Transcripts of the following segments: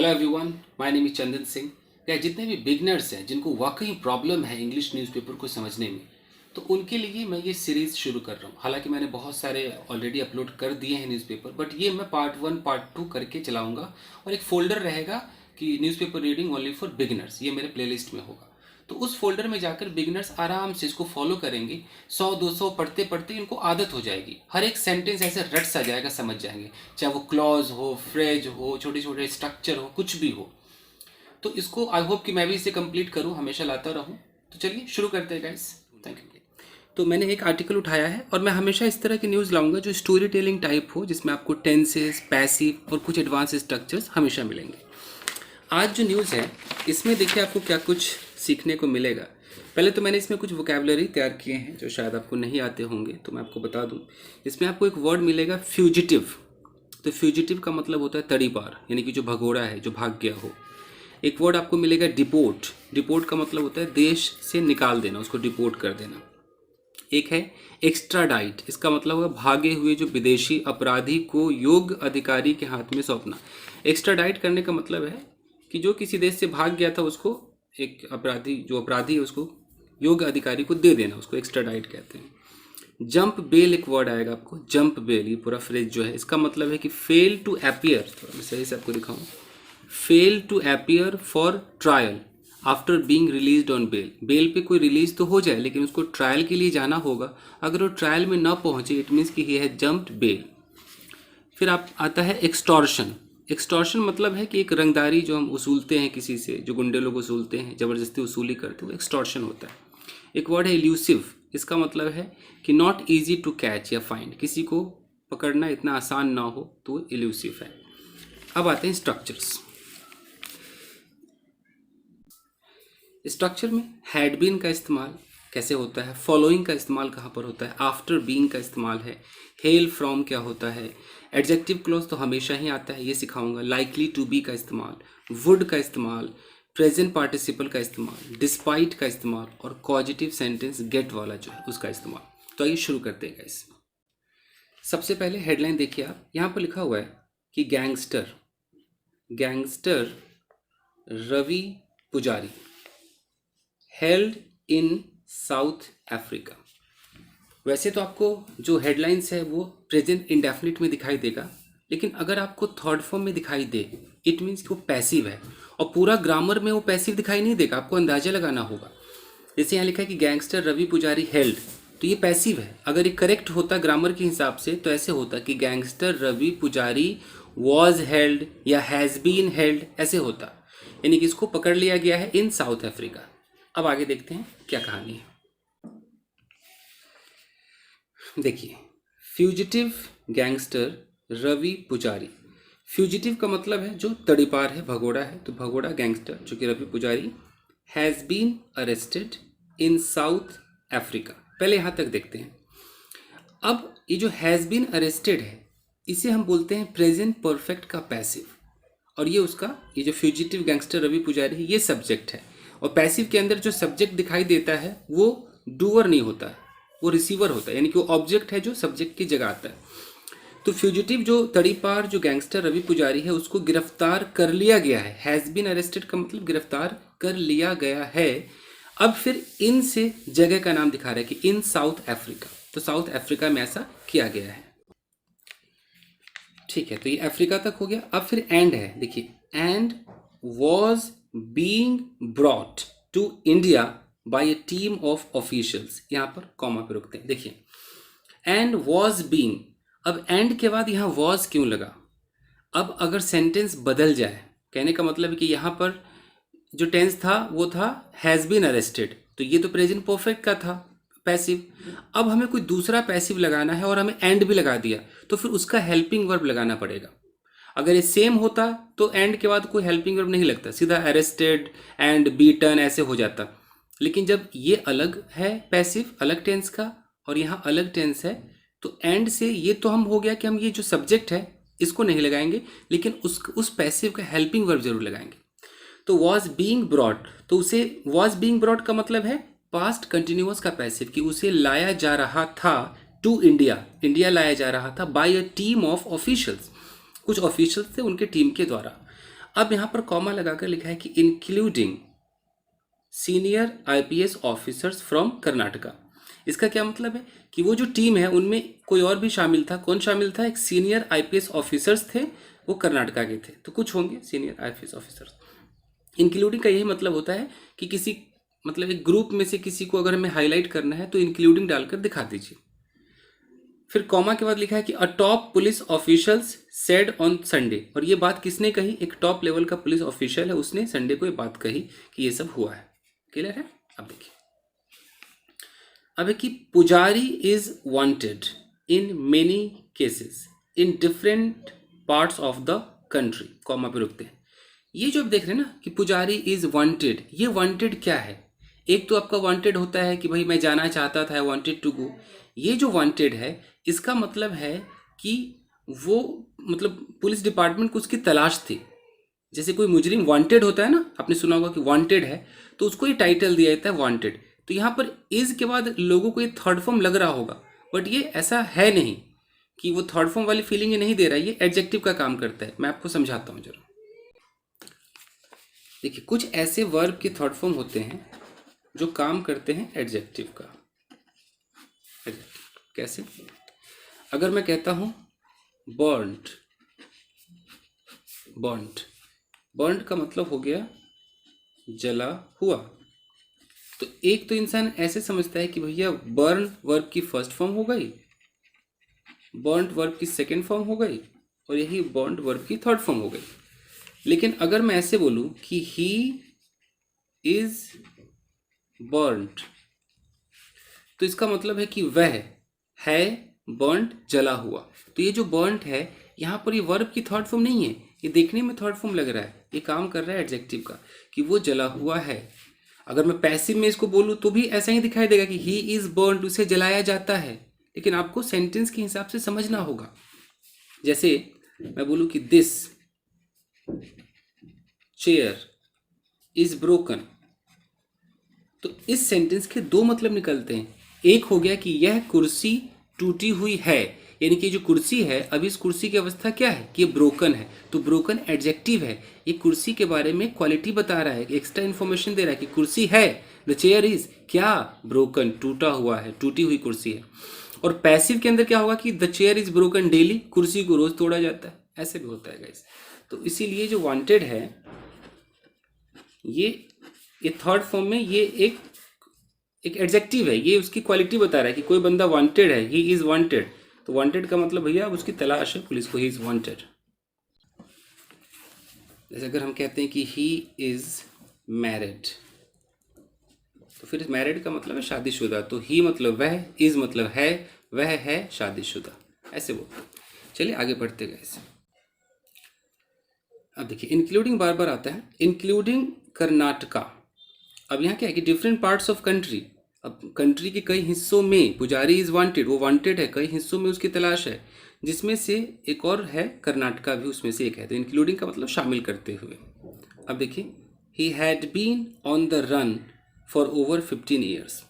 Hello everyone, my name is Chandan Singh. क्या जितने भी बिगनर्स हैं जिनको वाकई प्रॉब्लम है इंग्लिश न्यूज़पेपर को समझने में, तो उनके लिए मैं ये सीरीज़ शुरू कर रहा हूँ। हालांकि मैंने बहुत सारे ऑलरेडी अपलोड कर दिए हैं न्यूज़पेपर, बट ये मैं पार्ट 1 पार्ट 2 करके चलाऊँगा। और एक फ़ोल्डर रहेगा कि newspaper reading only for beginners, ये मेरे प्लेलिस्ट में होगा। तो उस फोल्डर में जाकर बिगनर्स आराम से इसको फॉलो करेंगे। 100-200 पढ़ते पढ़ते इनको आदत हो जाएगी। हर एक सेंटेंस ऐसे रट सा जाएगा, समझ जाएंगे, चाहे वो क्लॉज हो, फ्रेज हो, छोटे छोटे स्ट्रक्चर हो, कुछ भी हो। तो इसको आई होप कि मैं भी इसे कंप्लीट करूं, हमेशा लाता रहूं। तो चलिए शुरू करते हैं गाइस। Thank you. तो मैंने एक आर्टिकल उठाया है और मैं हमेशा इस तरह की न्यूज़ लाऊंगा जो स्टोरी टेलिंग टाइप हो, जिसमें आपको टेंसेस, पैसिव और कुछ एडवांस स्ट्रक्चर्स हमेशा मिलेंगे। आज जो न्यूज़ है इसमें देखिए आपको क्या कुछ सीखने को मिलेगा। पहले तो मैंने इसमें कुछ वोकैबुलरी तैयार किए हैं जो शायद आपको नहीं आते होंगे, तो मैं आपको बता दूं। इसमें आपको एक वर्ड मिलेगा फ्यूजिटिव। तो फ्यूजिटिव का मतलब होता है तड़ीपार, यानी कि जो भगोड़ा है, जो भाग गया हो। एक वर्ड आपको मिलेगा डिपोर्ट। डिपोर्ट का मतलब होता है देश से निकाल देना, उसको डिपोर्ट कर देना। एक है एक्स्ट्राडाइट, इसका मतलब होगा भागे हुए जो विदेशी अपराधी को योग्य अधिकारी के हाथ में सौंपना। एक्स्ट्राडाइट करने का मतलब है कि जो किसी देश से भाग गया था उसको, एक अपराधी, जो अपराधी है उसको योग्य अधिकारी को दे देना, उसको एक्स्ट्राडाइट कहते हैं। जंप बेल एक वर्ड आएगा आपको, जंप बेल, ये पूरा फ्रेज जो है इसका मतलब है कि फेल टू अपीयर, थोड़ा मैं सही से आपको दिखाऊं, fail to appear for trial after being released on bail. Bail पे कोई रिलीज तो हो जाए लेकिन उसको ट्रायल के लिए जाना होगा। अगर वो ट्रायल में ना पहुंचे, इट मीन्स कि ही हैज जंप्ड बेल। फिर आप आता है एक्सटॉर्शन। एक्सटॉर्शन मतलब है कि एक रंगदारी जो हम वसूलते हैं किसी से, जो गुंडे लोग वसूलते हैं, ज़बरदस्ती वसूली करते हैं, वो एक्सटॉर्शन होता है। एक वर्ड है इल्यूसिव, इसका मतलब है कि नॉट ईजी टू कैच या फाइंड, किसी को पकड़ना इतना आसान ना हो, तो इल्यूसिव है। अब आते हैं स्ट्रक्चर्स। स्ट्रक्चर में हैड बीन का इस्तेमाल कैसे होता है, फॉलोइंग का इस्तेमाल कहाँ पर होता है, आफ्टर बीइंग का इस्तेमाल है, हेल फ्रॉम क्या होता है, एडजेक्टिव क्लॉज तो हमेशा ही आता है, ये सिखाऊंगा। लाइकली टू बी का इस्तेमाल, वुड का इस्तेमाल, प्रेजेंट पार्टिसिपल का इस्तेमाल, डिस्पाइट का इस्तेमाल और कॉजिटिव सेंटेंस गेट वाला जो है उसका इस्तेमाल। तो आइए शुरू करते हैं गाइस। सबसे पहले हेडलाइन देखिए आप, यहाँ पर लिखा हुआ है कि गैंगस्टर, गैंगस्टर रवि पुजारी हेल्ड इन साउथ अफ्रीका। वैसे तो आपको जो हेडलाइंस है वो प्रेजेंट इंडेफिनिट में दिखाई देगा, लेकिन अगर आपको थर्ड फॉर्म में दिखाई दे, इट मीन्स कि वो पैसिव है। और पूरा ग्रामर में वो पैसिव दिखाई नहीं देगा, आपको अंदाजा लगाना होगा। जैसे यहाँ लिखा है कि गैंगस्टर रवि पुजारी हेल्ड, तो ये पैसिव है। अगर ये करेक्ट होता ग्रामर के हिसाब से तो ऐसे होता कि गैंगस्टर रवि पुजारी वॉज हेल्ड या हैज़ बीन हेल्ड, ऐसे होता। यानी कि इसको पकड़ लिया गया है इन साउथ अफ्रीका। अब आगे देखते हैं क्या कहानी है। देखिए, फ्यूजिटिव गैंगस्टर रवि पुजारी। फ्यूजिटिव का मतलब है जो तड़ीपार है, भगोड़ा है, तो भगोड़ा गैंगस्टर जो कि Ravi Pujari has been arrested in South Africa. पहले यहाँ तक देखते हैं। अब ये जो हैज़ बीन अरेस्टेड है, इसे हम बोलते हैं प्रेजेंट परफेक्ट का पैसिव। और ये उसका, ये जो फ्यूजिटिव गैंगस्टर रवि पुजारी है, ये सब्जेक्ट है। और पैसिव के अंदर जो सब्जेक्ट दिखाई देता है वो डूअर नहीं होता है, वो रिसीवर होता है, यानी कि वो ऑब्जेक्ट है जो सब्जेक्ट की जगह आता है। तो फ्यूजिटिव जो तड़ीपार जो गैंगस्टर रवि पुजारी है उसको गिरफ्तार कर लिया गया है। हैज़ बीन अरेस्टेड का मतलब गिरफ्तार कर लिया गया है। अब फिर इन से जगह का नाम दिखा रहा है कि इन साउथ अफ्रीका, तो साउथ अफ्रीका में ऐसा किया गया है। ठीक है, तो ये अफ्रीका तक हो गया। अब फिर एंड है, देखिए, and was being brought to India by a team of officials. यहाँ पर कॉमा पे रुकते हैं। देखिए, एंड वॉज बीइंग, अब एंड के बाद यहाँ वॉज क्यों लगा। अब अगर सेंटेंस बदल जाए, कहने का मतलब है कि यहाँ पर जो टेंस था वो था हैज़ बीन अरेस्टेड, तो ये तो प्रेजेंट परफेक्ट का था पैसिव। अब हमें कोई दूसरा पैसिव लगाना है और हमें एंड भी लगा दिया, तो फिर उसका हेल्पिंग वर्ब लगाना पड़ेगा। अगर ये सेम होता तो एंड के बाद कोई हेल्पिंग वर्ब नहीं लगता, सीधा अरेस्टेड एंड बीटन ऐसे हो जाता। लेकिन जब ये अलग है पैसिव, अलग टेंस का, और यहाँ अलग टेंस है, तो एंड से ये तो हम हो गया कि हम ये जो सब्जेक्ट है इसको नहीं लगाएंगे, लेकिन उस पैसिव का हेल्पिंग वर्ब जरूर लगाएंगे। तो वॉज बीइंग ब्रॉट, तो उसे वॉज बीइंग ब्रॉट का मतलब है पास्ट कंटिन्यूअस का पैसिव, कि उसे लाया जा रहा था टू इंडिया, इंडिया लाया जा रहा था by a team of officials, कुछ ऑफिशियल्स थे उनके टीम के द्वारा। अब यहाँ पर कॉमा लगाकर लिखा है कि including senior IPS officers from Karnataka. इसका क्या मतलब है कि वो जो टीम है उनमें कोई और भी शामिल था। कौन शामिल था? एक सीनियर आईपीएस ऑफिसर्स थे, वो कर्नाटका के थे, तो कुछ होंगे सीनियर आईपीएस ऑफिसर्स। इंक्लूडिंग का यही मतलब होता है कि किसी मतलब एक ग्रुप में से किसी को अगर हमें हाईलाइट करना है तो इंक्लूडिंग डालकर दिखा दीजिए। फिर कॉमा के बाद लिखा है कि अ top police officials said on Sunday, और ये बात किसने कही? एक टॉप लेवल का पुलिस ऑफिशियल है, उसने संडे को ये बात कही कि ये सब हुआ है। क्लियर है? अब देखिए, अब है कि पुजारी is wanted in many cases in different parts of the country. Comma पे रुकते हैं। ये जो आप देख रहे हैं ना कि पुजारी इज वांटेड, ये वांटेड क्या है? एक तो आपका वांटेड होता है कि भाई मैं जाना चाहता था, वांटेड टू गो। ये जो वांटेड है इसका मतलब है कि वो मतलब पुलिस डिपार्टमेंट को उसकी तलाश थी। जैसे कोई मुजरिम वांटेड होता है ना, आपने सुना होगा कि वांटेड है, तो उसको ये टाइटल दिया जाता है वांटेड। तो यहाँ पर इज के बाद लोगों को ये थर्ड फॉर्म लग रहा होगा, बट ये ऐसा है नहीं कि वो थर्ड फॉर्म वाली फीलिंग ये नहीं दे रहा है, ये एडजेक्टिव का काम करता है। मैं आपको समझाता हूँ जरा। देखिए, कुछ ऐसे वर्ब के थर्ड फॉर्म होते हैं जो काम करते हैं एडजेक्टिव का। एडजेक्टिव कैसे? अगर मैं कहता हूं बर्न्ड, बर्न्ड, बर्न्ड का मतलब हो गया जला हुआ। तो एक तो इंसान ऐसे समझता है कि भैया बर्न वर्ब की फर्स्ट फॉर्म हो गई, बर्न्ड वर्ब की सेकेंड फॉर्म हो गई, और यही बर्न्ड वर्ब की थर्ड फॉर्म हो गई। लेकिन अगर मैं ऐसे बोलूं कि ही इज बर्न्ड, तो इसका मतलब है कि वह है बर्न्ड, जला हुआ। तो ये जो बर्न्ड है यहाँ पर ये वर्ब की थर्ड फॉर्म नहीं है, ये देखने में थर्ड फॉर्म लग रहा है, ये काम कर रहा है एडजेक्टिव का कि वो जला हुआ है। अगर मैं पैसिव में इसको बोलूँ तो भी ऐसा ही दिखाई देगा कि ही इज बर्न्ड, उसे जलाया जाता है। लेकिन आपको सेंटेंस के हिसाब से समझना होगा। जैसे मैं बोलूँ कि दिस चेयर इज ब्रोकन, तो इस सेंटेंस के दो मतलब निकलते हैं। एक हो गया कि यह कुर्सी टूटी हुई है, यानी कि जो कुर्सी है अभी इस कुर्सी की अवस्था क्या है कि ब्रोकन है, तो ब्रोकन एडजेक्टिव है। ये कुर्सी के बारे में क्वालिटी बता रहा है, एक्स्ट्रा इन्फॉर्मेशन दे रहा है कि कुर्सी है, द चेयर इज क्या? ब्रोकन, टूटा हुआ है, टूटी हुई कुर्सी है। और पैसिव के अंदर क्या होगा कि the chair is broken daily, कुर्सी को रोज तोड़ा जाता है, ऐसे भी होता है गाइस। तो इसीलिए जो वांटेड है ये थर्ड फॉर्म में ये एक एडजेक्टिव है, ये उसकी क्वालिटी बता रहा है कि कोई बंदा वांटेड है, ही इज वांटेड। तो वांटेड का मतलब भैया अब उसकी तलाश है पुलिस को, ही इज वांटेड। जैसे अगर हम कहते हैं कि ही इज मैरिड, तो फिर मैरिड का मतलब है शादीशुदा, तो ही मतलब वह, इज मतलब है, वह है शादीशुदा, ऐसे बोलते हैं। चलिए आगे बढ़ते गए इसे। अब देखिए इंक्लूडिंग बार बार आता है, इंक्लूडिंग कर्नाटका। अब यहाँ क्या है कि डिफरेंट पार्ट्स ऑफ कंट्री, अब कंट्री के कई हिस्सों में पुजारी इज वांटेड, वो वांटेड है, कई हिस्सों में उसकी तलाश है, जिसमें से एक और है कर्नाटका भी उसमें से एक है। तो इंक्लूडिंग का मतलब शामिल करते हुए। अब देखिए, he had been on the run for over 15 years.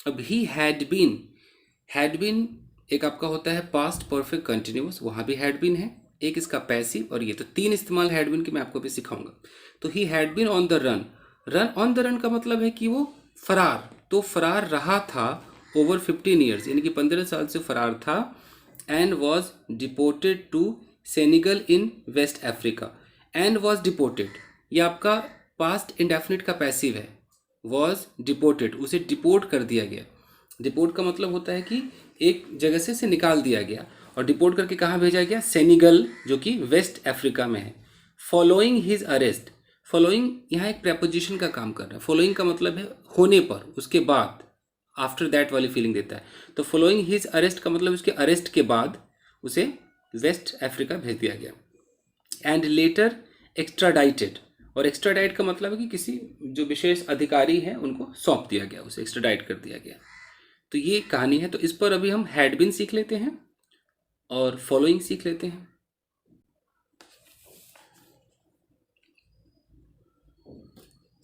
अब ही हैड बीन एक आपका होता है पास्ट परफेक्ट कंटिन्यूस, वहाँ भी हैड बीन है, एक इसका पैसिव, और ये तो तीन इस्तेमाल हैड बीन के मैं आपको भी सिखाऊंगा। तो he had been on the run, run on the run का मतलब है कि वो फरार, तो फरार रहा था ओवर 15 ईयर्स, यानी कि 15 साल से फरार था। And was deported to Senegal in West Africa. And was deported, ये आपका पास्ट इंडेफिनिट का पैसिव है, वॉज डिपोर्टेड, उसे डिपोर्ट कर दिया गया। डिपोर्ट का मतलब होता है कि एक जगह से निकाल दिया गया, और डिपोर्ट करके कहाँ भेजा गया? सेनेगल, जो कि वेस्ट अफ्रीका में है। फॉलोइंग हिज अरेस्ट, फॉलोइंग यहाँ एक प्रेपोजिशन का काम कर रहा है। फॉलोइंग का मतलब है होने पर, उसके बाद, आफ्टर दैट वाली फीलिंग देता है। तो फॉलोइंग हिज अरेस्ट का मतलब उसके अरेस्ट के बाद उसे वेस्ट अफ्रीका भेज दिया गया। एंड लेटर एक्स्ट्राडाइटेड, और एक्स्ट्राडाइट का मतलब है कि किसी जो विशेष अधिकारी हैं उनको सौंप दिया गया, उसे एक्स्ट्राडाइट कर दिया गया। तो ये कहानी है। तो इस पर अभी हम हैड बीन सीख लेते हैं और फॉलोइंग सीख लेते हैं।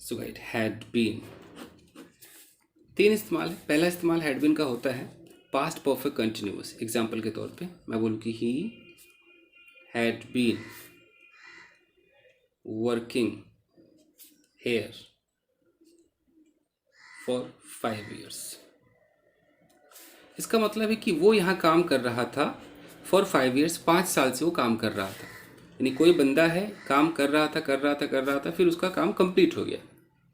सो गाइड, हैड बीन तीन इस्तेमाल है। पहला इस्तेमाल हैड बीन का होता है पास्ट परफेक्ट कंटिन्यूअस। एग्जाम्पल के तौर पे मैं बोलूँ कि he had been working here for 5 years। इसका मतलब है कि वो यहाँ काम कर रहा था फॉर 5 years, 5 साल से वो काम कर रहा था। यानी कोई बंदा है, काम कर रहा था, फिर उसका काम कंप्लीट हो गया,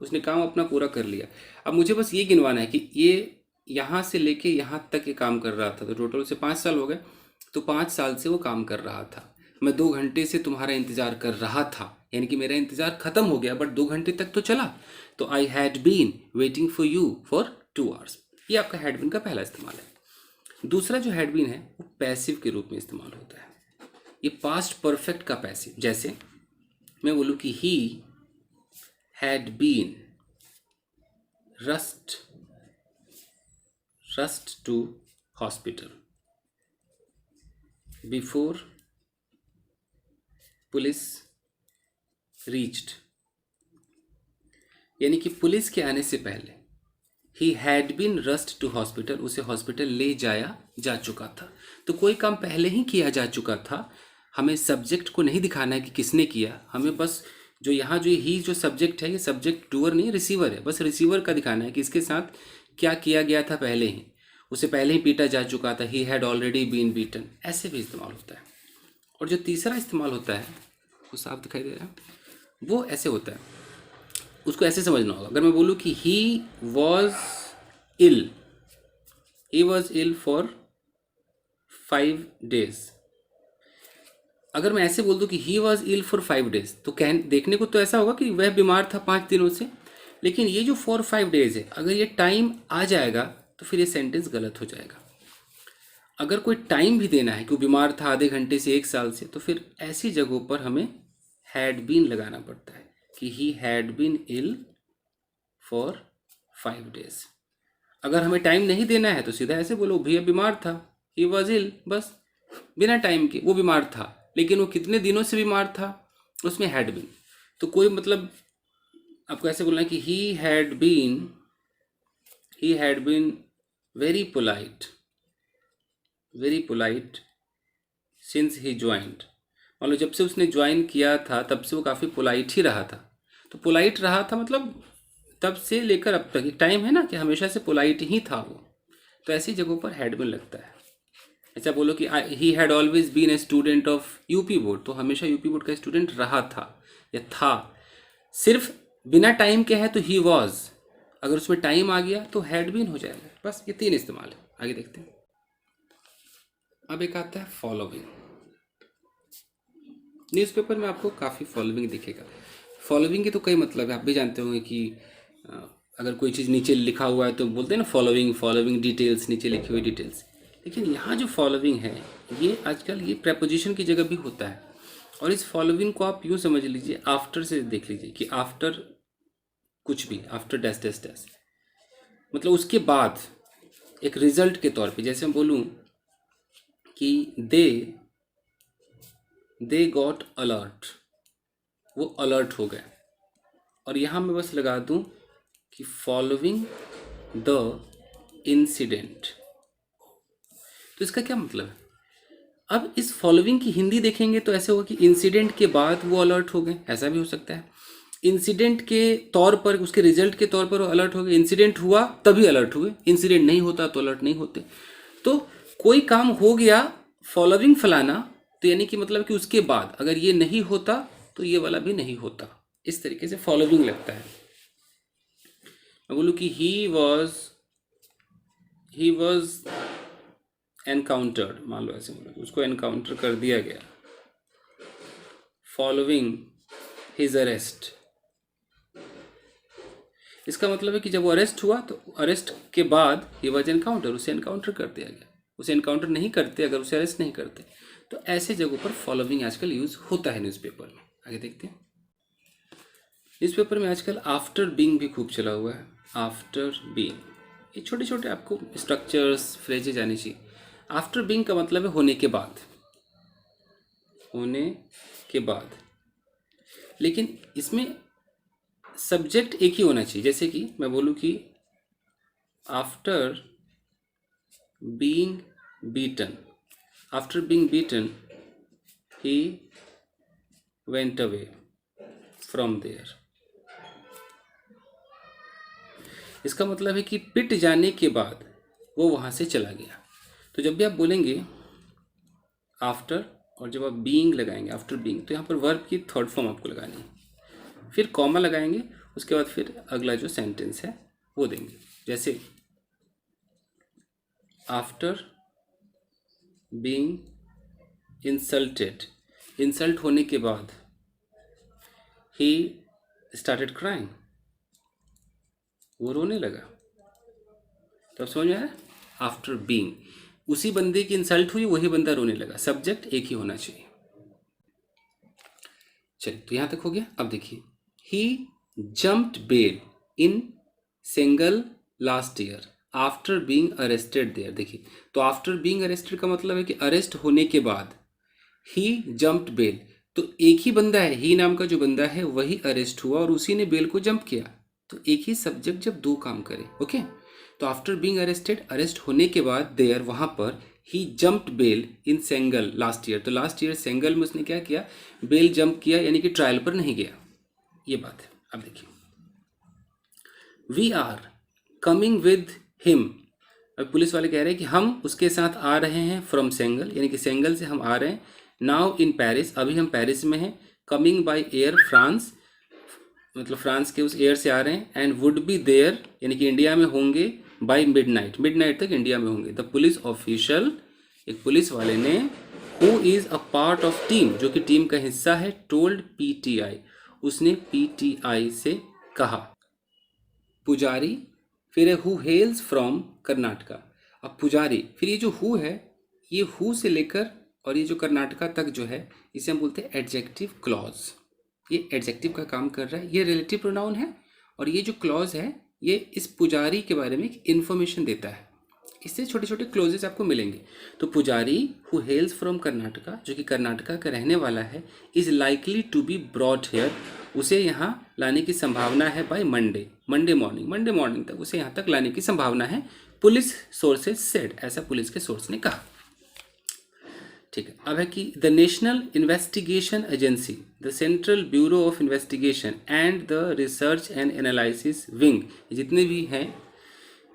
उसने काम अपना पूरा कर लिया। अब मुझे बस ये गिनवाना है कि ये यहाँ से लेके यहाँ तक ये काम कर रहा था, तो टोटल से 5 साल हो गए। तो 5 साल से वो काम कर रहा था। मैं 2 घंटे से तुम्हारा इंतज़ार कर रहा था, यानी कि मेरा इंतज़ार ख़त्म हो गया, बट 2 घंटे तक तो चला। तो I had been waiting for you for 2 hours। ये आपका हैड बीन का पहला इस्तेमाल है। दूसरा जो हैड बीन है वो पैसिव के रूप में इस्तेमाल होता है। ये पास्ट परफेक्ट का पैसिव। जैसे मैं बोलूँ कि he had been rushed to hospital before police reached. यानी कि पुलिस के आने से पहले he had been rushed to hospital, उसे हॉस्पिटल ले जाया जा चुका था। तो कोई काम पहले ही किया जा चुका था। हमें सब्जेक्ट को नहीं दिखाना है कि किसने किया, हमें बस जो यहाँ जो ही जो सब्जेक्ट है, ये सब्जेक्ट डूअर नहीं, रिसीवर है। बस रिसीवर का दिखाना है कि इसके साथ क्या किया गया था पहले ही, उसे पहले ही पीटा जा चुका था, he had already been beaten. ऐसे भी इस्तेमाल होता है। और जो तीसरा इस्तेमाल होता है, वो साफ दिखाई दे रहा है, वो ऐसे होता है। उसको ऐसे समझना होगा। अगर मैं बोलूँ कि he was ill for 5 days। अगर मैं ऐसे बोल दूँ कि he was ill for 5 days, तो देखने को तो ऐसा होगा कि वह बीमार था 5 दिनों से। लेकिन ये जो फॉर 5 days है, अगर ये टाइम आ जाएगा तो फिर ये सेंटेंस गलत हो जाएगा। अगर कोई टाइम भी देना है कि वो बीमार था आधे घंटे से 1 साल से, तो फिर ऐसी जगहों पर हमें हैड बीन लगाना पड़ता है कि he had been ill for 5 days। अगर हमें टाइम नहीं देना है तो सीधा ऐसे बोलो, भैया बीमार था, ही वॉज इल, बस बिना टाइम के वो बीमार था। लेकिन वो कितने दिनों से बीमार था, उसमें हैड बीन। तो कोई मतलब आपको ऐसे बोलना है कि he had been very polite since he joined. मान लो जब से उसने ज्वाइन किया था तब से वो काफ़ी पोलाइट ही रहा था। तो पोलाइट रहा था मतलब तब से लेकर अब तक, टाइम है ना कि हमेशा से पोलाइट ही था वो। तो ऐसी जगहों पर हैड बीन लगता है। ऐसा बोलो कि he had always been a student of UP board, तो हमेशा यूपी बोर्ड का स्टूडेंट रहा था या था। सिर्फ बिना टाइम के है तो ही वॉज, अगर उसमें टाइम आ गया तो हैड बीन हो जाएगा। बस ये 3 इस्तेमाल है। आगे देखते हैं। अब एक आता है फॉलोइंग। न्यूज़पेपर में आपको काफ़ी फॉलोइंग दिखेगा। फॉलोइंग के तो कई मतलब है, आप भी जानते होंगे कि अगर कोई चीज़ नीचे लिखा हुआ है तो बोलते हैं ना फॉलोइंग डिटेल्स, नीचे लिखी हुई डिटेल्स। लेकिन यहाँ जो फॉलोइंग है, ये आजकल ये प्रेपोजिशन की जगह भी होता है। और इस फॉलोइंग को आप यूँ समझ लीजिए, आफ्टर से देख लीजिए कि आफ्टर कुछ भी, आफ्टर डैश डैश डैश, मतलब उसके बाद एक रिजल्ट के तौर पे। जैसे मैं बोलूँ कि दे गॉट अलर्ट, वो अलर्ट हो गए। और यहाँ मैं बस लगा दूँ कि फॉलोइंग द इंसिडेंट। तो इसका क्या मतलब है? अब इस फॉलोइंग की हिंदी देखेंगे तो ऐसे होगा कि इंसिडेंट के बाद वो अलर्ट हो गए, ऐसा भी हो सकता है। इंसिडेंट के तौर पर, उसके रिजल्ट के तौर पर वो अलर्ट हो गए। इंसिडेंट हुआ तभी अलर्ट हुए, इंसिडेंट नहीं होता तो अलर्ट नहीं होते। तो कोई काम हो गया फॉलोइंग फलाना, तो यानी कि मतलब कि उसके बाद अगर ये नहीं होता तो ये वाला भी नहीं होता। इस तरीके से फॉलोइंग लगता है। मैं बोलूँ कि ही वॉज एनकाउंटर्ड, मान लो ऐसे बोलो, उसको एनकाउंटर कर दिया गया फॉलोइंग हिज अरेस्ट। इसका मतलब है कि जब वो अरेस्ट हुआ तो अरेस्ट के बाद ही वॉज एनकाउंटर, उसे एनकाउंटर कर दिया गया। उसे एनकाउंटर नहीं करते अगर उसे अरेस्ट नहीं करते। तो ऐसे जगहों पर फॉलोइंग आजकल यूज़ होता है न्यूज़पेपर में। आगे देखते हैं। न्यूज़पेपर में आजकल आफ्टर बीइंग भी खूब चला हुआ है। आफ्टर बीइंग, ये छोटे छोटे आपको स्ट्रक्चर्स, फ्रेजेज आनी चाहिए। आफ्टर बीइंग का मतलब है होने के बाद, होने के बाद। लेकिन इसमें सब्जेक्ट एक ही होना चाहिए। जैसे कि मैं बोलूँ कि after being beaten he went away. From there. इसका मतलब है कि पिट जाने के बाद वो वहाँ से चला गया। तो जब भी आप बोलेंगे आफ्टर और जब आप बीइंग लगाएंगे आफ्टर बीइंग, तो यहाँ पर वर्ब की थर्ड फॉर्म आपको लगानी है, फिर कॉमा लगाएंगे, उसके बाद फिर अगला जो सेंटेंस है वो देंगे। जैसे आफ्टर बीइंग इंसल्टेड, इंसल्ट होने के बाद ही स्टार्टेड क्राइंग, वो रोने लगा। तो अब समझ में आया, आफ्टर बीइंग उसी बंदे की इंसल्ट हुई, वही बंदा रोने लगा। सब्जेक्ट एक ही होना चाहिए। चलिए, तो यहां तक हो गया। अब देखिए, he jumped bail in Senegal last year after being arrested there. देखिए, तो आफ्टर बीइंग अरेस्टेड का मतलब है कि अरेस्ट होने के बाद ही जम्प्ड बेल, तो एक ही बंदा है, ही नाम का जो बंदा है वही अरेस्ट हुआ और उसी ने बेल को जंप किया। तो एक ही सब्जेक्ट जब दो काम करे, ओके। तो आफ्टर बीइंग अरेस्टेड, अरेस्ट होने के बाद, देयर वहां पर, ही jumped bell in Senegal last year, तो लास्ट ईयर सेंगल में उसने क्या किया, बेल जंप किया, यानी कि ट्रायल पर नहीं गया। ये बात है। अब देखिए, we are coming with him. अब पुलिस वाले कह रहे हैं कि हम उसके साथ आ रहे हैं फ्रॉम सेंगल, यानी कि सेंगल से हम आ रहे हैं। नाउ इन पेरिस, अभी हम पेरिस में हैं। कमिंग बाय एयर फ्रांस, मतलब फ्रांस के उस एयर से आ रहे हैं। एंड वुड बी देयर, यानी कि इंडिया में होंगे बाय मिडनाइट, मिडनाइट तक इंडिया में होंगे। द पुलिस ऑफिशियल, एक पुलिस वाले ने, who is a part of team, जो कि टीम का हिस्सा है, टोल्ड पीटीआई, उसने पीटीआई से कहा। पुजारी, फिर है हु हेल्स फ्रॉम कर्नाटका। अब पुजारी, फिर ये जो हु है, ये हु से लेकर और ये जो कर्नाटका तक जो है, इसे हम बोलते हैं एडजेक्टिव क्लॉज। ये एडजेक्टिव का काम कर रहा है, ये रिलेटिव प्रोनाउन है, और ये जो क्लॉज है ये इस पुजारी के बारे में इंफॉर्मेशन देता है। इससे छोटे छोटे क्लोजेस आपको मिलेंगे। तो पुजारी हु हेल्स फ्रॉम कर्नाटका, जो कि कर्नाटका का रहने वाला है, is likely to be brought here, उसे यहाँ लाने की संभावना है बाय मंडे, मंडे मॉर्निंग तक उसे यहाँ तक लाने की संभावना है। पुलिस सोर्सेज सेड, ऐसा पुलिस के सोर्स ने कहा। ठीक है। अब है कि the national investigation agency, the central bureau of investigation and the research and analysis wing, जितने भी हैं,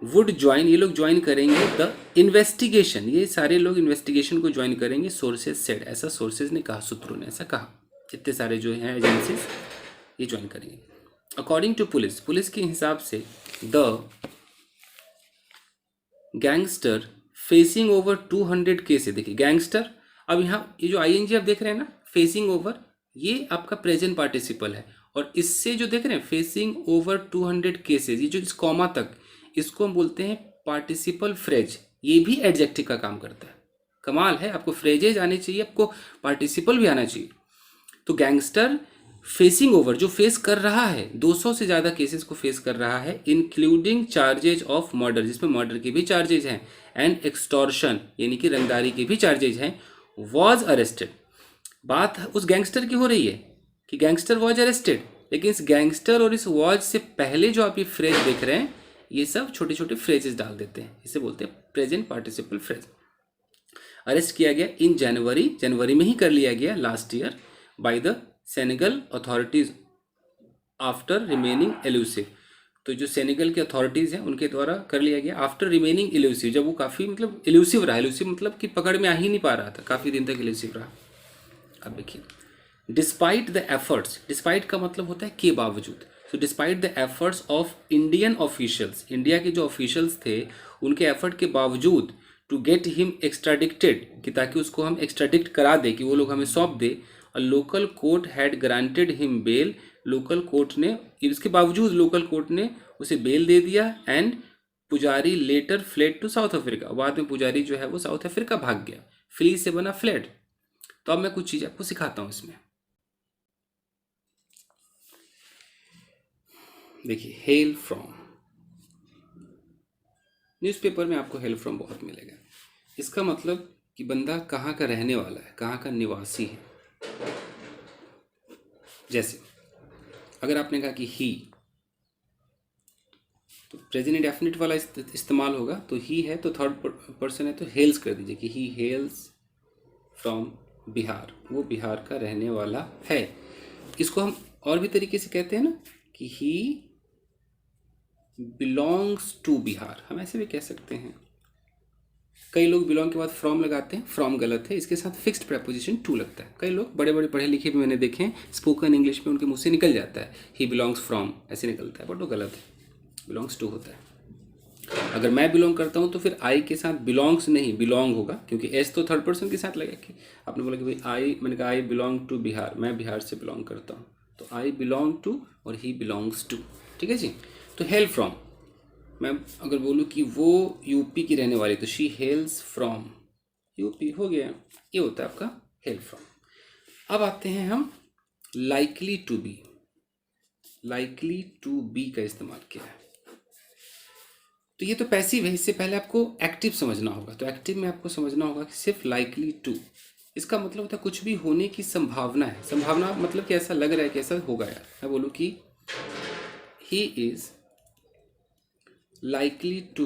वुड ज्वाइन, ये लोग ज्वाइन करेंगे द इन्वेस्टिगेशन, ये सारे लोग इन्वेस्टिगेशन को ज्वाइन करेंगे। सोर्सेज सेड, ऐसा सोर्सेज ने कहा, सूत्रों ने ऐसा कहा। इतने सारे जो हैं एजेंसीज ये ज्वाइन करेंगे। अकॉर्डिंग टू पुलिस, पुलिस के हिसाब से, the gangster facing over 200 cases. देखिए गैंगस्टर, अब यहाँ ये जो आईएनजी आप देख रहे हैं ना, फेसिंग ओवर, ये आपका प्रेजेंट पार्टिसिपल है, और इससे जो देख रहे हैं फेसिंग ओवर 200 केसेस, ये जो इस कॉमा तक, इसको हम बोलते हैं पार्टिसिपल फ्रेज। ये भी एडजेक्टिव का काम करता है। कमाल है, आपको फ्रेजेज आने चाहिए, आपको पार्टिसिपल भी आना चाहिए। तो गैंगस्टर फेसिंग ओवर, जो फेस कर रहा है, 200 से ज़्यादा केसेस को फेस कर रहा है, इंक्लूडिंग चार्जेज ऑफ मर्डर, जिसमें मर्डर के भी चार्जेज हैं, एंड एक्सटॉर्शन, यानी कि रंगदारी के भी चार्जेज हैं, वॉज अरेस्टेड। बात उस गैंगस्टर की हो रही है कि गैंगस्टर वॉज अरेस्टेड, लेकिन इस गैंगस्टर और इस वॉज से पहले जो आप ये फ्रेज देख रहे हैं, ये सब छोटे छोटे फ्रेजेस डाल देते हैं, इसे बोलते हैं प्रेजेंट पार्टिसिपल फ्रेज। अरेस्ट किया गया इन जनवरी, जनवरी में ही कर लिया गया last year, by the Senegal authorities after remaining elusive. तो जो सेनेगल के अथॉरिटीज़ हैं उनके द्वारा कर लिया गया आफ्टर रिमेनिंग एल्यूसिव, जब वो काफ़ी मतलब एल्यूसिव रहा, एल्यूसिव मतलब कि पकड़ में आ ही नहीं पा रहा था, काफ़ी दिन तक एल्यूसिव रहा। अब देखिए, डिस्पाइट द एफर्ट्स, डिस्पाइट का मतलब होता है के बावजूद। So despite the efforts of Indian officials, India के जो ऑफिशियल्स थे उनके एफर्ट के बावजूद, टू गेट हिम एक्स्ट्राडिक्टेड, कि ताकि उसको हम एक्स्ट्राडिक्ट करा दे, कि वो लोग हमें सौंप दे। Local court had granted him bail, local court ने, इसके बावजूद लोकल कोर्ट ने उसे बेल दे दिया। And Pujari later fled to South Africa, बाद में पुजारी जो है वो साउथ अफ्रीका भाग गया। फ्ली से बना फ्लेड। तो अब मैं कुछ चीज़ आपको सिखाता हूँ इसमें। देखिए, हेल फ्रॉम, न्यूज़पेपर में आपको हेल फ्रॉम बहुत मिलेगा। इसका मतलब कि बंदा कहाँ का रहने वाला है, कहाँ का निवासी है। जैसे अगर आपने कहा कि ही, तो प्रेजेंट इंडेफिनिट वाला इस्तेमाल होगा, तो ही है तो थर्ड पर्सन है तो हेल्स कर दीजिए कि ही हेल्स फ्रॉम बिहार, वो बिहार का रहने वाला है। इसको हम और भी तरीके से कहते हैं ना कि ही बिलोंग्स टू बिहार, हम ऐसे भी कह सकते हैं। कई लोग बिलोंग के बाद फ्रॉम लगाते हैं, फ्रॉम गलत है, इसके साथ फिक्स्ड प्रेपोजिशन टू लगता है। कई लोग बड़े बड़े पढ़े लिखे भी मैंने देखे हैं, स्पोकन इंग्लिश में उनके मुंह से निकल जाता है ही बिलोंग्स फ्रॉम, ऐसे निकलता है, बट वो गलत है, बिलोंग्स टू होता है। अगर मैं बिलोंग करता हूँ तो फिर आई के साथ बिलोंग्स नहीं बिलोंग होगा, क्योंकि एस तो थर्ड पर्सन के साथ लगेगा। कि आपने बोला कि भाई आई, मैंने कहा आई बिलोंग टू बिहार, मैं बिहार से बिलोंग करता हूँ, तो आई बिलोंग टू और ही बिलोंग्स टू। ठीक है जी। तो हेल फ्रॉम, मैं अगर बोलूँ कि वो यूपी की रहने वाली, तो शी हेल्स फ्रॉम यूपी, हो गया, ये होता है आपका हेल फ्रॉम। अब आते हैं हम likely to be. Likely to be का इस्तेमाल किया है, तो ये तो पैसिव है, इससे पहले आपको एक्टिव समझना होगा। तो एक्टिव में आपको समझना होगा कि सिर्फ लाइकली टू, इसका मतलब होता है कुछ भी होने की संभावना है। संभावना मतलब कि ऐसा लग रहा है कि ऐसा होगा यार। मैं बोलूँ कि he is likely to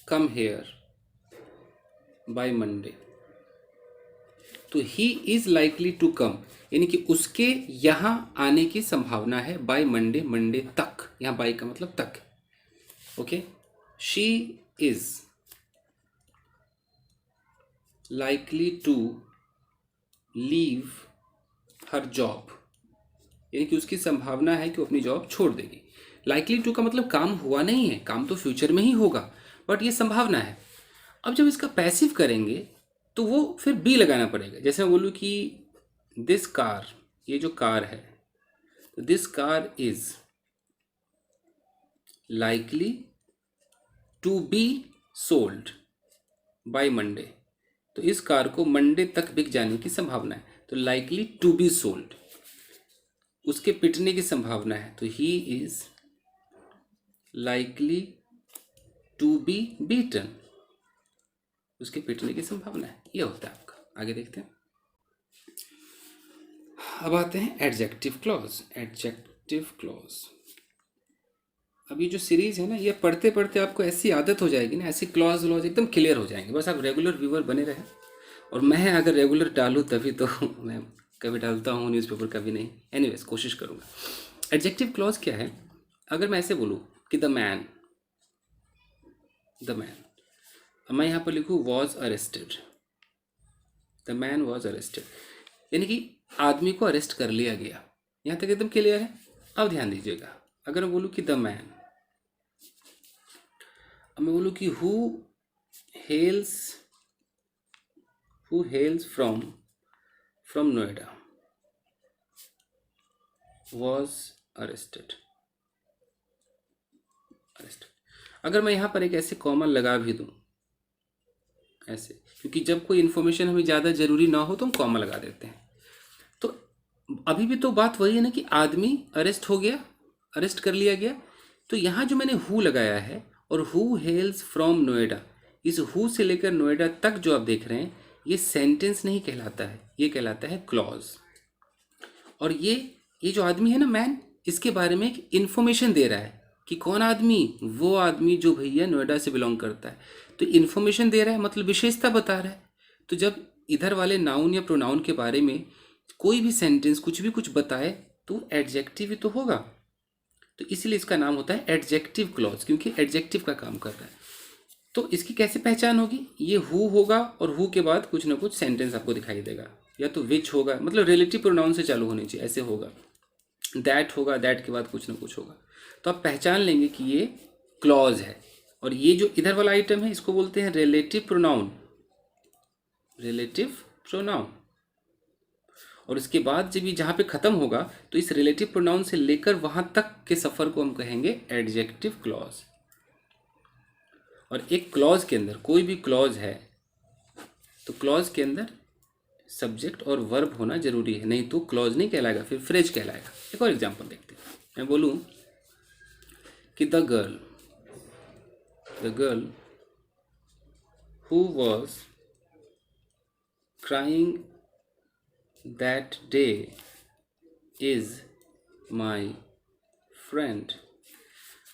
come here by Monday, तो he is likely to come, यानी कि उसके यहाँ आने की संभावना है बाय मंडे, मंडे तक, यहाँ बाय का मतलब तक। Okay, she is likely to leave her job, यानी कि उसकी संभावना है कि वो अपनी जॉब छोड़ देगी। लाइकली टू का मतलब काम हुआ नहीं है, काम तो फ्यूचर में ही होगा, बट ये संभावना है। अब जब इसका पैसिव करेंगे तो वो फिर बी लगाना पड़ेगा। जैसे मैं बोलूँ कि दिस कार, ये जो कार है, तो this car is likely to be sold by Monday, तो इस कार को मंडे तक बिक जाने की संभावना है। तो लाइकली टू बी सोल्ड, उसके पिटने की संभावना है, तो he is likely to be beaten, उसके पिटने की संभावना है। ये होता है आपका। आगे देखते हैं। अब आते हैं एडजेक्टिव क्लॉज। एडजेक्टिव क्लॉज, अब ये जो सीरीज है ना, ये पढ़ते पढ़ते आपको ऐसी आदत हो जाएगी ना, ऐसी क्लॉज व्लॉज एकदम क्लियर हो जाएंगे। बस आप रेगुलर व्यूअर बने रहें, और मैं अगर रेगुलर डालूँ तभी तो मैं कभी डालता हूँ न्यूज़पेपर, कभी नहीं। एनीवेज कोशिश करूँगा। एडजेक्टिव क्लॉज क्या है? अगर मैं ऐसे बोलूँ कि द मैन, मैं यहाँ पर लिखूँ was arrested, the man was arrested, यानी कि आदमी को अरेस्ट कर लिया गया। यहाँ तक एकदम क्लियर है। अब ध्यान दीजिएगा, अगर मैं बोलूँ कि द मैन, अब मैं बोलूँ कि who हेल्स from Noida was arrested. अगर मैं यहाँ पर एक ऐसे कॉमा लगा भी दूँ ऐसे, क्योंकि जब कोई इन्फॉर्मेशन हमें ज़्यादा ज़रूरी ना हो तो हम कॉमा लगा देते हैं। तो अभी भी तो बात वही है ना कि आदमी अरेस्ट हो गया, अरेस्ट कर लिया गया। तो यहाँ जो मैंने हु लगाया है, और हु हेल्स फ्रॉम नोएडा, इस हु से लेकर नोएडा तक जो आप देख रहे हैं, ये सेंटेंस नहीं कहलाता है, ये कहलाता है क्लॉज। और ये जो आदमी है ना मैन, इसके बारे में एक इन्फॉर्मेशन दे रहा है कि कौन आदमी, वो आदमी जो भैया नोएडा से बिलोंग करता है। तो इन्फॉर्मेशन दे रहा है मतलब विशेषता बता रहा है। तो जब इधर वाले नाउन या प्रोनाउन के बारे में कोई भी सेंटेंस कुछ भी कुछ बताए तो एडजेक्टिव ही तो होगा। तो इसलिए इसका नाम होता है एडजेक्टिव क्लॉज, क्योंकि एडजेक्टिव का काम कर रहा है। तो इसकी कैसे पहचान होगी? ये हु होगा और हु के बाद कुछ ना कुछ सेंटेंस आपको दिखाई देगा, या तो विच होगा, मतलब रिलेटिव प्रोनाउन से चालू होनी चाहिए, ऐसे होगा। दैट होगा, दैट के बाद कुछ ना कुछ होगा। तो आप पहचान लेंगे कि ये क्लॉज है। और ये जो इधर वाला आइटम है, इसको बोलते हैं रिलेटिव प्रोनाउन, रिलेटिव प्रोनाउन। और इसके बाद जब ये जहाँ पे ख़त्म होगा, तो इस रिलेटिव प्रोनाउन से लेकर वहाँ तक के सफ़र को हम कहेंगे एडजेक्टिव क्लॉज। और एक क्लॉज के अंदर, कोई भी क्लॉज है तो क्लॉज के अंदर सब्जेक्ट और वर्ब होना जरूरी है, नहीं तो क्लॉज नहीं कहलाएगा, फिर फ्रेज कहलाएगा। एक और एग्जांपल देखते हैं। मैं बोलूँ कि the girl who was crying that day is my friend.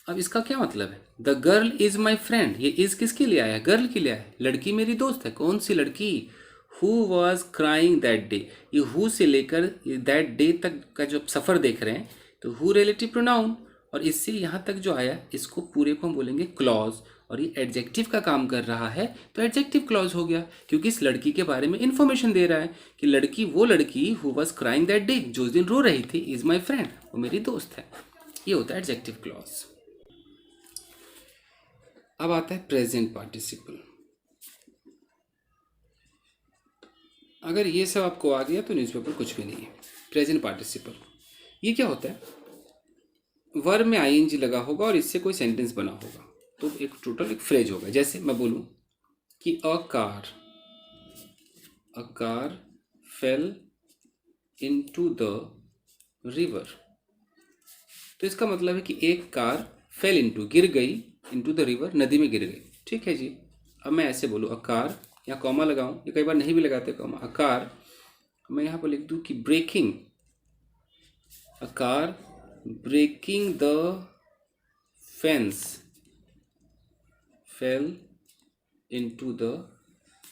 अब इसका क्या मतलब है? The girl is my friend, ये इज किसके लिए आया है? गर्ल के लिए आया है, लड़की मेरी दोस्त है। कौन सी लड़की? Who was crying that day, ये हु से लेकर दैट डे तक का जो सफ़र देख रहे हैं, तो हु रिलेटिव प्रोनाउन, और इससे यहाँ तक जो आया इसको पूरे को हम बोलेंगे क्लॉज, और ये एडजेक्टिव का काम कर रहा है तो एडजेक्टिव क्लॉज हो गया, क्योंकि इस लड़की के बारे में इन्फॉर्मेशन दे रहा है कि लड़की, वो लड़की who was crying that day, जो उस दिन रो रही थी, इज़ माई फ्रेंड, वो मेरी दोस्त है। ये होता है एडजेक्टिव क्लॉज। अब आता है प्रेजेंट पार्टिसिपल। अगर ये सब आपको आ गया तो न्यूज़पेपर कुछ भी नहीं है। प्रेजेंट पार्टिसिपल ये क्या होता है, वर्ब में आईएनजी लगा होगा और इससे कोई सेंटेंस बना होगा, तो एक टोटल एक फ्रेज होगा। जैसे मैं बोलूं कि a car fail into the river, तो इसका मतलब है कि एक कार फेल इनटू, गिर गई, इनटू द रिवर, नदी में गिर गई। ठीक है जी। अब मैं ऐसे बोलूँ अ कार, या कॉमा लगाऊं, ये कई बार नहीं भी लगाते कॉमा, अ कार, मैं यहाँ पर लिख दूँ कि breaking, a car breaking the fence fell into the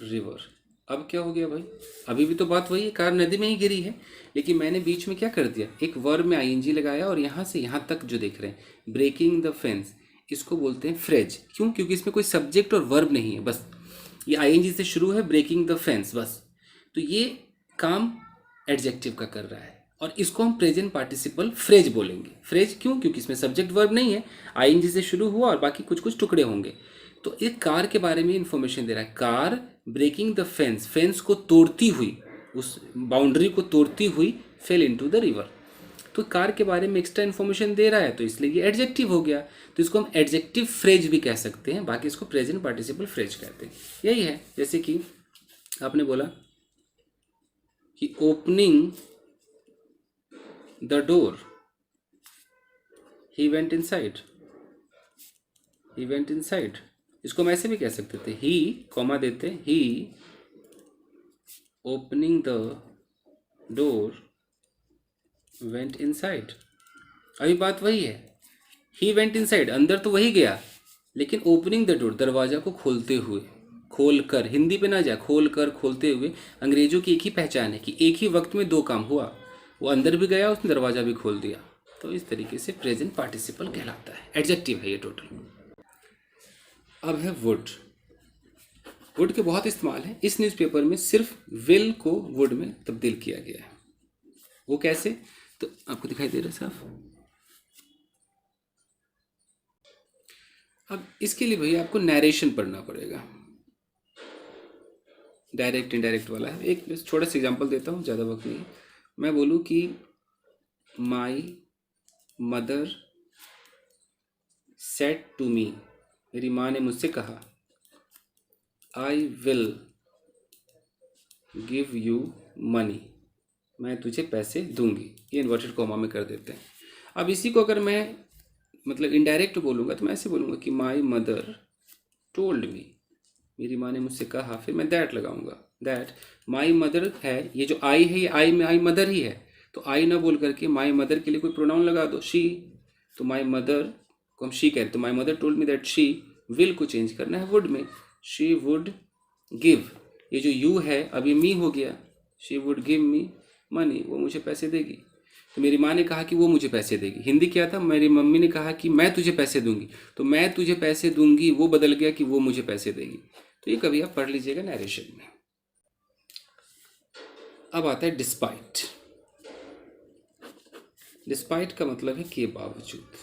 river. अब क्या हो गया भाई, अभी भी तो बात वही है, कार नदी में ही गिरी है, लेकिन मैंने बीच में क्या कर दिया, एक वर्ब में आईएनजी लगाया, और यहाँ से यहाँ तक जो देख रहे हैं ब्रेकिंग द फेंस, इसको बोलते हैं फ्रेज। क्यों? क्योंकि इसमें कोई सब्जेक्ट और वर्ब नहीं है, बस ये आईएनजी से शुरू है, ब्रेकिंग द फेंस, बस। तो ये काम एडजेक्टिव का कर रहा है, और इसको हम प्रेजेंट पार्टिसिपल फ्रेज बोलेंगे। फ्रेज क्यों? क्योंकि इसमें सब्जेक्ट वर्ब नहीं है, आईएनजी से शुरू हुआ और बाकी कुछ कुछ टुकड़े होंगे। तो एक कार के बारे में इंफॉर्मेशन दे रहा है, car breaking the fence, fence को तोड़ती हुई, उस बाउंड्री को तोड़ती हुई, फेल इनटू द रिवर। तो कार के बारे में एक्स्ट्रा इन्फॉर्मेशन दे रहा है, तो इसलिए ये एडजेक्टिव हो गया। तो इसको हम एडजेक्टिव फ्रेज भी कह सकते हैं, बाकी इसको प्रेजेंट पार्टिसिपल फ्रेज कहते हैं। यही है, जैसे कि आपने बोला कि opening the door, he went inside, he went inside, इसको हम ऐसे भी कह सकते थे, ही कॉमा देते, he opening the door went inside. अभी बात वही है, ही वेंट इनसाइड, अंदर तो वही गया, लेकिन ओपनिंग द डोर, दरवाजा को खोलते हुए, खोल कर, हिंदी पे ना जाए, खोल कर, खोलते हुए। अंग्रेजों की एक ही पहचान है कि एक ही वक्त में दो काम हुआ, वो अंदर भी गया, उसने दरवाजा भी खोल दिया। तो इस तरीके से प्रेजेंट पार्टिसिपल कहलाता है, एडजेक्टिव है ये टोटल। अब है वुड। वुड के बहुत इस्तेमाल है, इस न्यूज़पेपर में सिर्फ विल को वुड में तब्दील किया गया है। वो कैसे, तो आपको दिखाई दे रहा है साफ। अब इसके लिए भैया आपको नैरेशन पढ़ना पड़ेगा, डायरेक्ट इनडायरेक्ट वाला है। एक बस छोटा सा एग्जांपल देता हूँ, ज़्यादा वक्त नहीं। मैं बोलूँ कि my mother said to me, मेरी माँ ने मुझसे कहा, I will give you money, मैं तुझे पैसे दूंगी। ये इन्वर्टेड कॉमा में कर देते हैं। अब इसी को अगर मैं मतलब इनडायरेक्ट बोलूँगा तो मैं ऐसे बोलूँगा कि माई मदर टोल्ड मी, मेरी माँ ने मुझसे कहा, फिर मैं दैट लगाऊंगा, दैट माई मदर है, ये जो आई है ये आई में आई मदर ही है, तो आई ना बोल करके माई मदर के लिए कोई प्रोनाउन लगा दो, शी। तो माई मदर को हम शी कहते, तो my mother told me that she, will को चेंज करना है वुड में, शी वुड गिव, ये जो यू है अभी मी हो गया, she would give me money, वो मुझे पैसे देगी। तो मेरी माँ ने कहा कि वो मुझे पैसे देगी, हिंदी क्या था, मेरी मम्मी ने कहा कि मैं तुझे पैसे दूंगी, तो मैं तुझे पैसे दूंगी वो बदल गया कि वो मुझे पैसे देगी। तो ये कभी आप पढ़ लीजिएगा नरेशन में। अब आता है डिस्पाइट। डिस्पाइट का मतलब है के बावजूद।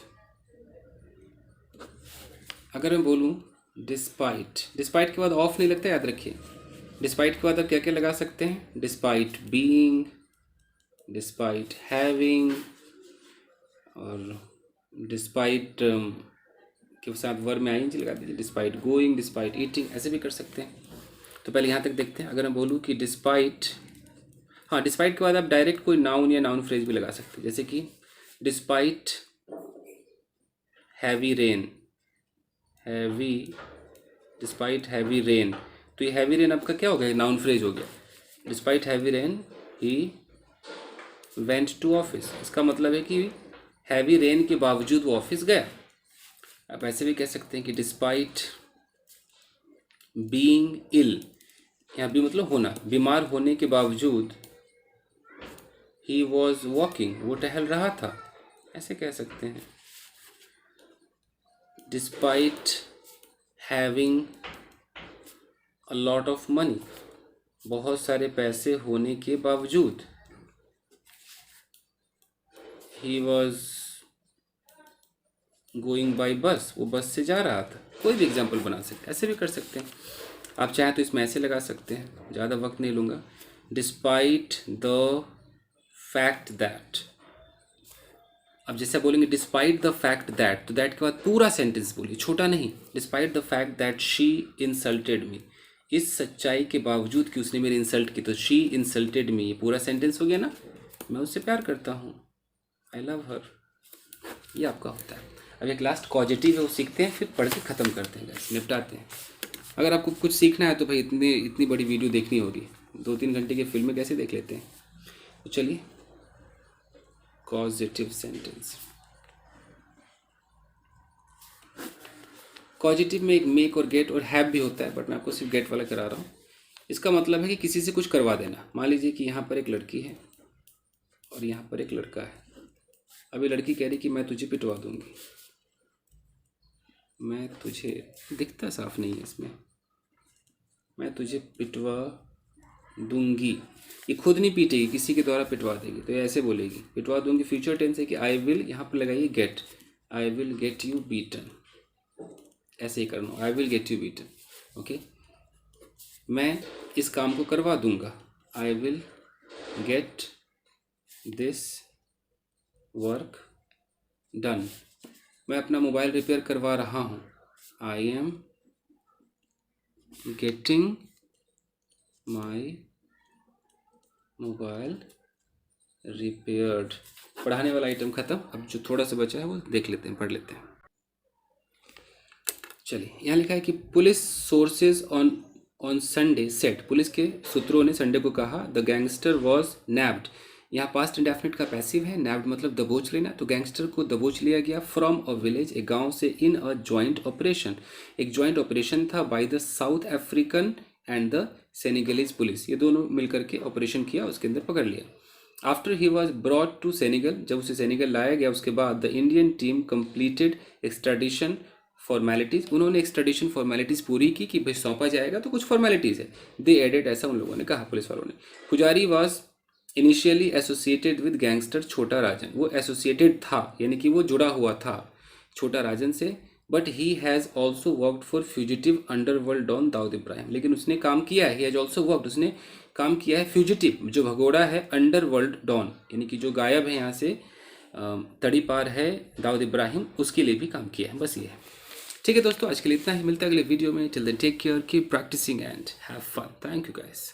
अगर मैं बोलूँ डिस्पाइट, डिस्पाइट के बाद ऑफ नहीं लगता, याद रखिए। डिस्पाइट के बाद आप क्या क्या लगा सकते हैं, डिस्पाइट बीइंग, डिस्पाइट हैविंग, और डिस्पाइट के साथ वर्ब में आईएनजी लगा दीजिए, डिस्पाइट गोइंग, डिस्पाइट ईटिंग, ऐसे भी कर सकते हैं। तो पहले यहाँ तक देखते हैं। अगर मैं बोलूँ कि डिस्पाइट, हाँ डिस्पाइट के बाद आप डायरेक्ट कोई नाउन या नाउन फ्रेज भी लगा सकते हैं, जैसे कि despite heavy rain, heavy, despite heavy rain, तो ये हैवी रेन आपका क्या हो गया, नाउन फ्रेज हो गया। Despite heavy rain he went to office, इसका मतलब है कि हैवी रेन के बावजूद वो ऑफिस गया। आप ऐसे भी कह सकते हैं कि डिस्पाइट बीइंग इल, यहाँ बी मतलब होना, बीमार होने के बावजूद ही वॉज वॉकिंग, वो टहल रहा था, ऐसे कह सकते हैं। Despite having a lot of money, बहुत सारे पैसे होने के बावजूद। He was going by bus, वो बस से जा रहा था। कोई भी एग्जाम्पल बना सकते, ऐसे भी कर सकते हैं। आप चाहें तो इसमें ऐसे लगा सकते हैं, ज़्यादा वक्त नहीं लूँगा। डिस्पाइट द फैक्ट दैट, अब जैसे बोलेंगे डिस्पाइट द फैक्ट दैट, तो दैट के बाद पूरा सेंटेंस बोलिए, छोटा नहीं। Despite the fact that she insulted me, इस सच्चाई के बावजूद कि उसने मेरी इंसल्ट की, तो शी इंसल्टेड मी, ये पूरा सेंटेंस हो गया ना। मैं उससे प्यार करता हूँ, आई लव हर, ये आपका होता है। अब एक लास्ट पॉजिटिव है, वो सीखते हैं, फिर पढ़ के ख़त्म करते हैं, guys, निपटाते हैं। अगर आपको कुछ सीखना है तो भाई इतनी बड़ी वीडियो देखनी होगी, 2-3 घंटे की फिल्म में कैसे देख लेते हैं। तो चलिए, कॉजिटिव सेंटेंस। कॉजिटिव में एक मेक और गेट और हैव भी होता है, बट मैं आपको सिर्फ गेट वाला करा रहा हूँ। इसका मतलब है कि किसी से कुछ करवा देना। मान लीजिए कि यहाँ पर एक लड़की है और यहाँ पर एक लड़का है। अभी लड़की कह रही कि मैं तुझे पिटवा दूंगी, मैं तुझे, दिखता साफ नहीं है इसमें, मैं तुझे पिटवा दूंगी। ये खुद नहीं पीटेगी, किसी के द्वारा पिटवा देगी, तो ये ऐसे बोलेगी। पिटवा दूंगी फ्यूचर टेंस है कि आई विल, यहाँ पर लगाइए get, I will get you beaten, ऐसे ही करना, I will get you beaten. Okay, मैं इस काम को करवा दूंगा, I will get this work done. मैं अपना मोबाइल रिपेयर करवा रहा हूँ, I am getting my mobile repaired. पढ़ाने वाला आइटम ख़त्म। अब जो थोड़ा सा बचा है वो देख लेते हैं, पढ़ लेते हैं। चलिए, यहाँ लिखा है कि police sources on Sunday set, police के सूत्रों ने संडे को कहा द गैंगस्टर वॉज नैब्ड। यहाँ पास्ट इंडेफिनिट का पैसिव है, नैब्ड मतलब दबोच लेना, तो गैंगस्टर को दबोच लिया गया फ्रॉम अ विलेज, एक गांव से, इन अ जॉइंट ऑपरेशन, एक जॉइंट ऑपरेशन था, by the south African and the Senegalese police, ये दोनों मिलकर के ऑपरेशन किया, उसके अंदर पकड़ लिया। After he was brought to Senegal, जब उसे सेनेगल लाया गया उसके बाद the Indian team completed extradition formalities, उन्होंने एक्सट्राडिशन फॉर्मेलिटीज़ पूरी की कि भाई सौंपा जाएगा तो कुछ फॉर्मेलिटीज़ है। दे एडेड, ऐसा उन लोगों ने कहा, पुलिस वालों ने। पुजारी was initially associated with gangster छोटा राजन, वो एसोसिएटेड था यानी कि वो जुड़ा हुआ था छोटा राजन से, but he has also worked for fugitive underworld don Dawood Ibrahim, लेकिन उसने काम किया है, ही हैज़ ऑल्सो वर्कड, उसने काम किया है फ्यूजिटिव, जो भगोड़ा है, अंडरवर्ल्ड डॉन यानी कि जो गायब है यहाँ से, तड़ी पार है, दाऊद इब्राहिम, उसके लिए भी काम किया है। बस ये है। ठीक है दोस्तों, आज के लिए इतना ही, मिलता है अगले वीडियो में। Till then take care, keep practicing and have fun. Thank you guys.